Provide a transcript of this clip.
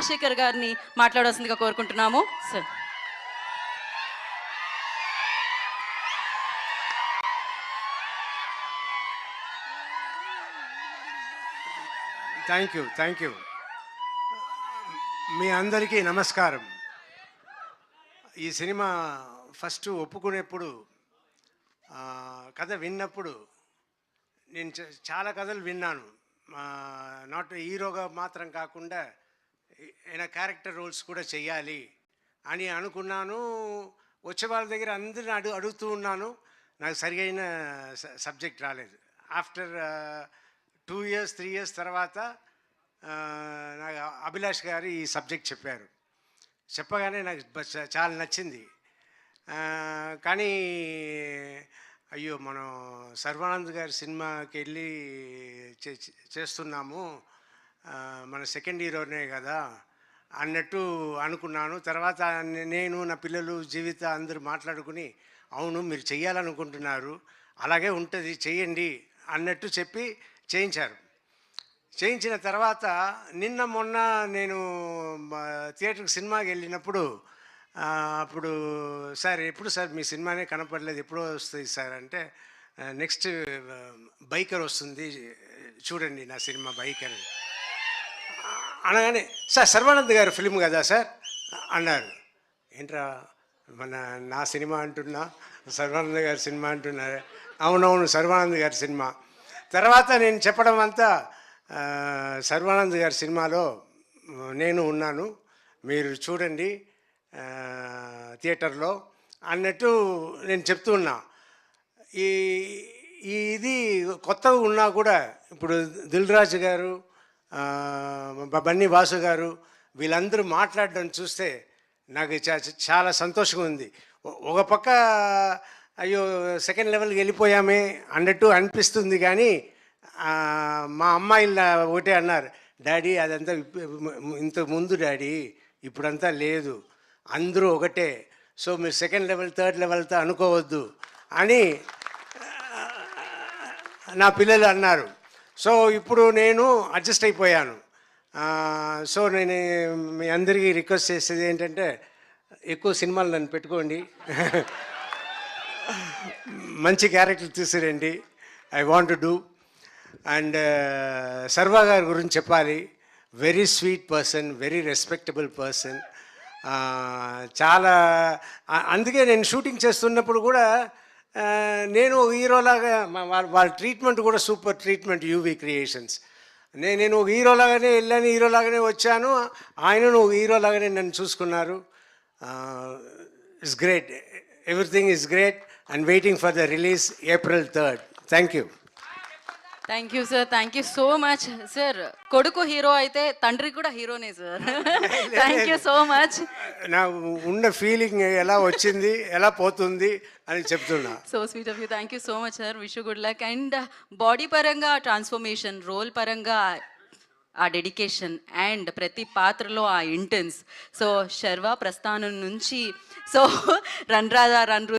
రాజశేఖర్ గారిని మాట్లాడాల్సిందిగా కోరుకుంటున్నాము. Sir thank you. మీ అందరికీ నమస్కారం. ఈ సినిమా ఫస్ట్ ఒప్పుకునేప్పుడు, కథ విన్నప్పుడు నేను చాలా కథలు విన్నాను. నాట్ హీరోగా మాత్రం కాకుండా ఆయన క్యారెక్టర్ రోల్స్ కూడా చెయ్యాలి అని అనుకున్నాను. వచ్చే వాళ్ళ దగ్గర అందరిని అడుగుతూ ఉన్నాను. నాకు సరిగైన సబ్జెక్ట్ రాలేదు. ఆఫ్టర్ 2 years 3 years తర్వాత నాకు అభిలాష్ గారు ఈ సబ్జెక్ట్ చెప్పారు. చెప్పగానే నాకు చాలా నచ్చింది. కానీ అయ్యో, మనం సర్వానంద్ గారి సినిమాకి వెళ్ళి చేస్తున్నాము, మన సెకండ్ హీరోనే కదా అన్నట్టు అనుకున్నాను. తర్వాత నేను, నా పిల్లలు, జీవిత అందరూ మాట్లాడుకుని, అవును మీరు చెయ్యాలనుకుంటున్నారు, అలాగే ఉంటుంది, చెయ్యండి అన్నట్టు చెప్పి చేయించారు. చేయించిన తర్వాత నిన్న మొన్న నేను థియేటర్కి సినిమాకి వెళ్ళినప్పుడు, అప్పుడు సార్ ఎప్పుడు సార్ మీ సినిమానే కనపడలేదు, ఎప్పుడో వస్తుంది సార్ అంటే, నెక్స్ట్ బైకర్ వస్తుంది చూడండి నా సినిమా బైకర్ అనగానే, సార్ సర్వానంద్ గారు ఫిలిం కదా సార్ అన్నారు. ఏంట్రా నా సినిమా అంటున్నా, సర్వానంద్ గారి సినిమా అంటున్నారు. అవునవును సర్వానంద్ గారి సినిమా. తర్వాత నేను చెప్పడం అంతా, సర్వానంద్ గారి సినిమాలో నేను ఉన్నాను, మీరు చూడండి థియేటర్లో అన్నట్టు నేను చెప్తూ ఉన్నా. ఇది కొత్తగా ఉన్నా కూడా ఇప్పుడు దిల్ రాజు గారు, బన్నీ వాసు గారు వీళ్ళందరూ మాట్లాడడం చూస్తే నాకు చాలా సంతోషంగా ఉంది. ఒక పక్క అయ్యో సెకండ్ లెవెల్కి వెళ్ళిపోయామే అన్నట్టు అనిపిస్తుంది. కానీ మా అమ్మాయిలు ఒకటే అన్నారు, డాడీ అదంతా ఇంత ముందు డాడీ, ఇప్పుడంతా లేదు, అందరూ ఒకటే, సో మీరు సెకండ్ లెవెల్ థర్డ్ లెవెల్తో అనుకోవద్దు అని నా పిల్లలు అన్నారు. సో ఇప్పుడు నేను అడ్జస్ట్ అయిపోయాను. సో నేను మీ అందరికీ రిక్వెస్ట్ చేసేది ఏంటంటే, ఎక్కువ సినిమాలు నన్ను పెట్టుకోండి, మంచి క్యారెక్టర్ తీసుకురండి, I want to do. And Sarva గారి గురించి చెప్పాలి, very sweet person, very respectable person. చాలా అందుకే నేను షూటింగ్ చేస్తున్నప్పుడు కూడా నేను హీరోలాగా, వాళ్ళ ట్రీట్మెంట్ కూడా సూపర్ ట్రీట్మెంట్, యూవీ క్రియేషన్స్. నేను ఒక హీరోలాగానే వెళ్ళాను, హీరోలాగానే వచ్చాను, ఆయనను ఒక హీరోలాగానే నన్ను చూసుకున్నారు. It's great, everything is great and waiting for the release April 3rd. Thank you. Thank you sir, thank you so much sir. కొడుకు హీరో అయితే తండ్రి కూడా హీరోనే sir. Thank you so much. నా ఉన్న ఫీలింగ్ ఎలా వచ్చింది, ఎలా పోతుంది అని చెప్తున్నా. So sweet of you, thank you so much sir. Wish you good luck. And body పరంగా ట్రాన్స్ఫర్మేషన్, రోల్ పరంగా ఆ డెడికేషన్ అండ్ ప్రతి పాత్రలో ఆ ఇంటెన్స్. సో శర్వా ప్రస్థానం నుంచి సో రన్ రాధా రన్